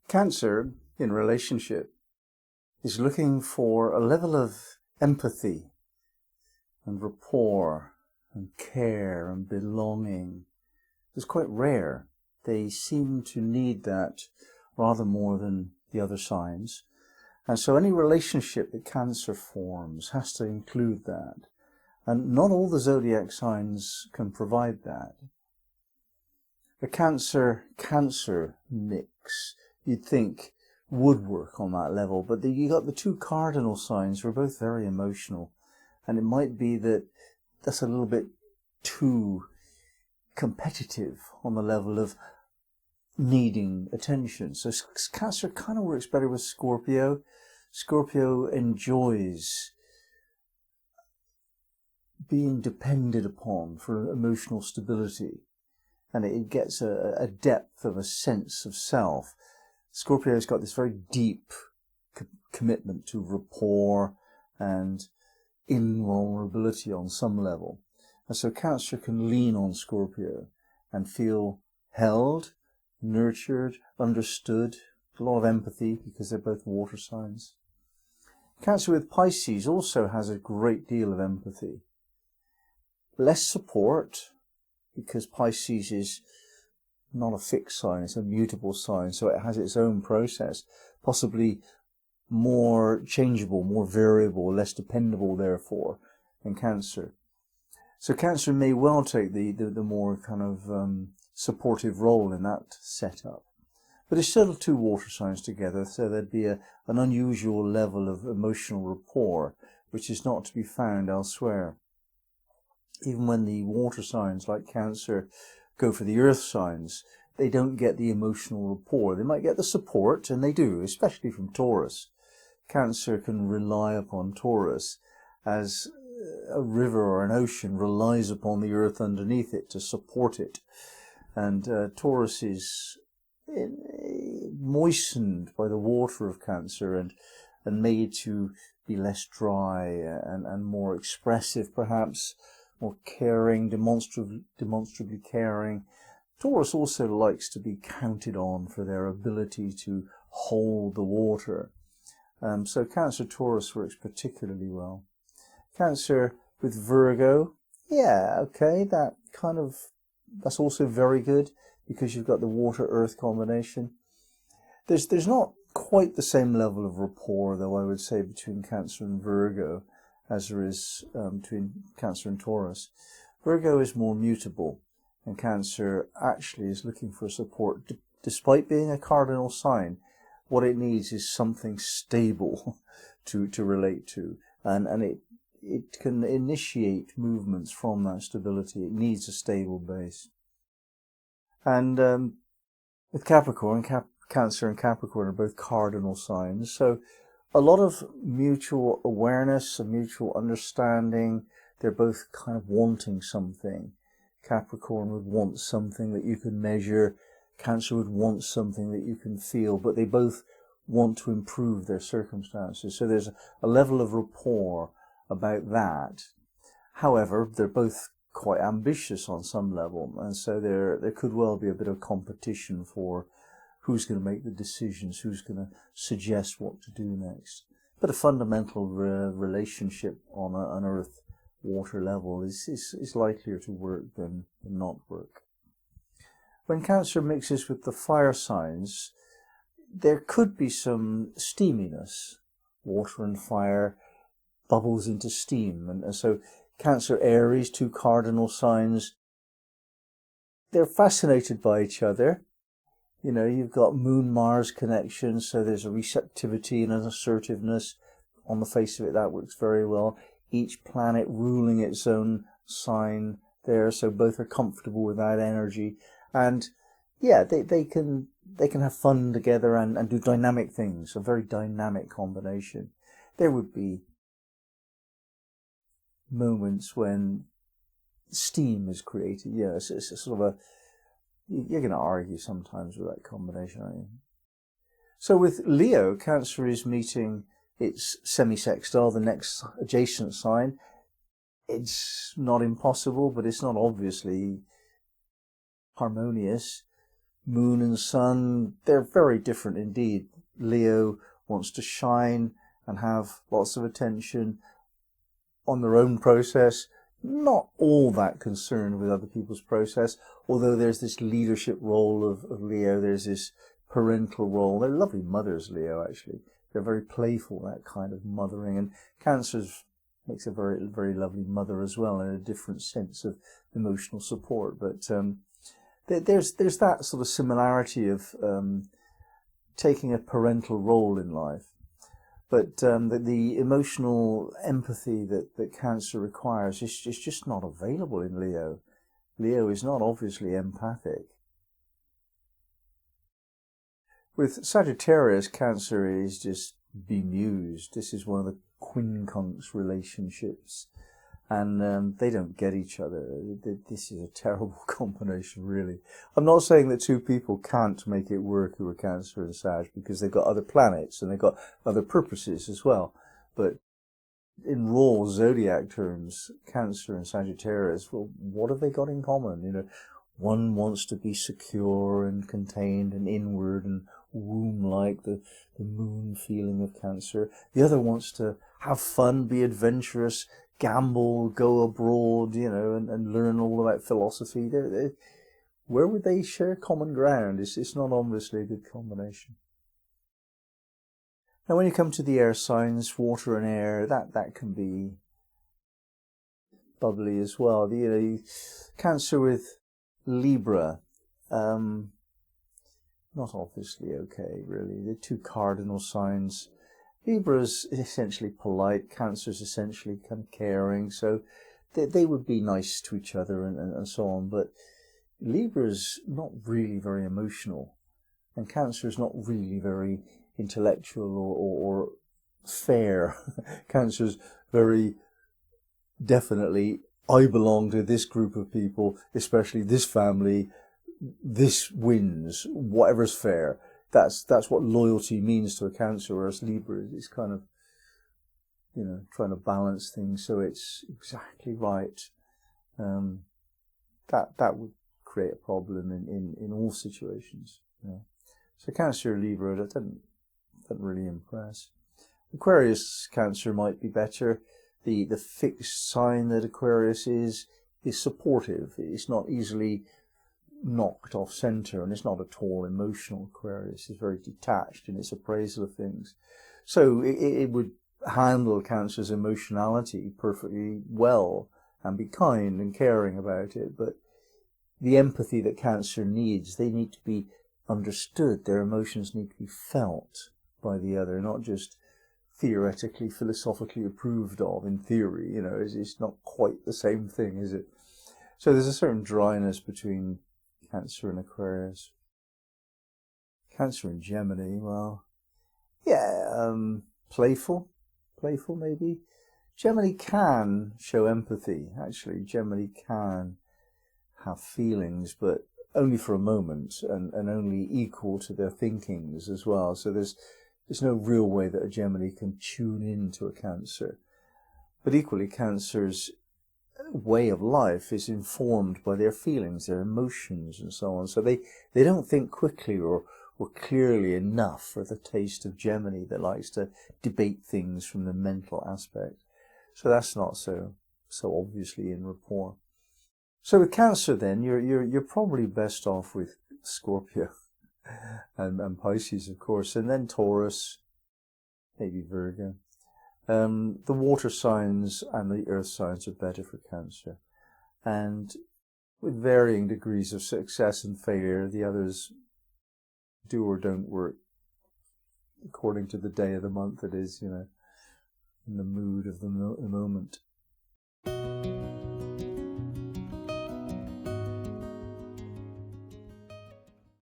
Cancer, in relationship, is looking for a level of empathy and rapport and care and belonging. It's quite rare. They seem to need that rather more than the other signs. And so any relationship that Cancer forms has to include that. And not all the zodiac signs can provide that. The Cancer mix, you'd think, would work on that level, but you got the two cardinal signs who are both very emotional, and it might be that that's a little bit too competitive on the level of needing attention. So Cancer kind of works better with Scorpio. Scorpio enjoys being depended upon for emotional stability, and it gets a depth of a sense of self. Scorpio's got this very deep commitment to rapport and invulnerability on some level. And so Cancer can lean on Scorpio and feel held, nurtured, understood, a lot of empathy because they're both water signs. Cancer with Pisces also has a great deal of empathy. Less support, because Pisces is not a fixed sign, it's a mutable sign, so it has its own process, possibly more changeable, more variable, less dependable therefore than Cancer. So Cancer may well take the more kind of supportive role in that setup. But it's still two water signs together, so there'd be an unusual level of emotional rapport, which is not to be found elsewhere. Even when the water signs like Cancer go for the earth signs, they don't get the emotional rapport. They might get the support, and they do, especially from Taurus. Cancer can rely upon Taurus as a river or an ocean relies upon the earth underneath it to support it. And Taurus is moistened by the water of Cancer and made to be less dry and more expressive perhaps, more caring, demonstrably caring. Taurus also likes to be counted on for their ability to hold the water. So Cancer-Taurus works particularly well. Cancer with Virgo, yeah, okay, that's also very good because you've got the water-earth combination. There's not quite the same level of rapport, though, I would say, between Cancer and Virgo as there is between Cancer and Taurus. Virgo is more mutable, and Cancer actually is looking for support. Despite being a cardinal sign, what it needs is something stable to relate to, and it can initiate movements from that stability. It needs a stable base. And with Capricorn, Cancer and Capricorn are both cardinal signs, so a lot of mutual awareness and mutual understanding. They're both kind of wanting something. Capricorn would want something that you can measure. Cancer would want something that you can feel, but they both want to improve their circumstances. So there's a level of rapport about that. However, they're both quite ambitious on some level, and so there could well be a bit of competition for who's going to make the decisions, who's going to suggest what to do next. But a fundamental relationship on an earth-water level is likelier to work than not work. When Cancer mixes with the fire signs, there could be some steaminess. Water and fire bubbles into steam, and so Cancer, Aries, two cardinal signs, they're fascinated by each other. You know, you've got Moon-Mars connection, so there's a receptivity and an assertiveness. On the face of it, that works very well. Each planet ruling its own sign there, so both are comfortable with that energy. And yeah, they can have fun together and do dynamic things, a very dynamic combination. There would be moments when steam is created. Yeah, it's sort of you're going to argue sometimes with that combination, aren't you? So with Leo, Cancer is meeting its semi-sextile, the next adjacent sign. It's not impossible, but it's not obviously harmonious. Moon and Sun, they're very different indeed. Leo wants to shine and have lots of attention on their own process, not all that concerned with other people's process, although there's this leadership role of Leo, there's this parental role. They're lovely mothers, Leo, actually. They're very playful, that kind of mothering, and Cancer makes a very, very lovely mother as well, in a different sense of emotional support. But there's that sort of similarity of taking a parental role in life. But the emotional empathy that Cancer requires is just not available in Leo. Leo is not obviously empathic. With Sagittarius, Cancer is just bemused. This is one of the quincunx relationships, and they don't get each other. This is a terrible combination, really. I'm not saying that two people can't make it work who are Cancer and Sag, because they've got other planets and they've got other purposes as well. But in raw zodiac terms, Cancer and Sagittarius, well, what have they got in common? You know, one wants to be secure and contained and inward and womb-like, the moon feeling of Cancer. The other wants to have fun, be adventurous, gamble, go abroad, you know, and learn all about philosophy. Where would they share common ground? It's not obviously a good combination. Now, when you come to the air signs, water and air, that can be bubbly as well. You know, Cancer with Libra, not obviously okay, really. The two cardinal signs. Libra's essentially polite, Cancer's essentially kind of caring, so they would be nice to each other and so on, but Libra's not really very emotional, and Cancer's not really very intellectual or fair. Cancer's very definitely, I belong to this group of people, especially this family, this wins, whatever's fair. That's what loyalty means to a Cancer, whereas Libra is kind of, you know, trying to balance things so it's exactly right. That would create a problem in all situations. You know. So Cancer, Libra, that doesn't really impress. Aquarius, Cancer might be better. The fixed sign that Aquarius is supportive. It's not easily knocked off center, and it's not at all emotional. Aquarius is very detached in its appraisal of things, so it would handle Cancer's emotionality perfectly well and be kind and caring about it, but the empathy that Cancer needs, they need to be understood. Their emotions need to be felt by the other, not just theoretically, philosophically approved of in theory. You know, it's not quite the same thing, is it? So there's a certain dryness between Cancer and Aquarius. Cancer and Gemini, well, yeah, playful maybe. Gemini can show empathy, actually. Gemini can have feelings, but only for a moment, and only equal to their thinkings as well. So there's no real way that a Gemini can tune into a Cancer. But equally, Cancer's way of life is informed by their feelings, their emotions, and so on. So they don't think quickly or clearly enough for the taste of Gemini that likes to debate things from the mental aspect. So that's not so obviously in rapport. So with Cancer, then you're probably best off with Scorpio and Pisces, of course, and then Taurus, maybe Virgo. The water signs and the earth signs are better for Cancer, and with varying degrees of success and failure, the others do or don't work according to the day of the month it is, you know, in the mood of the moment.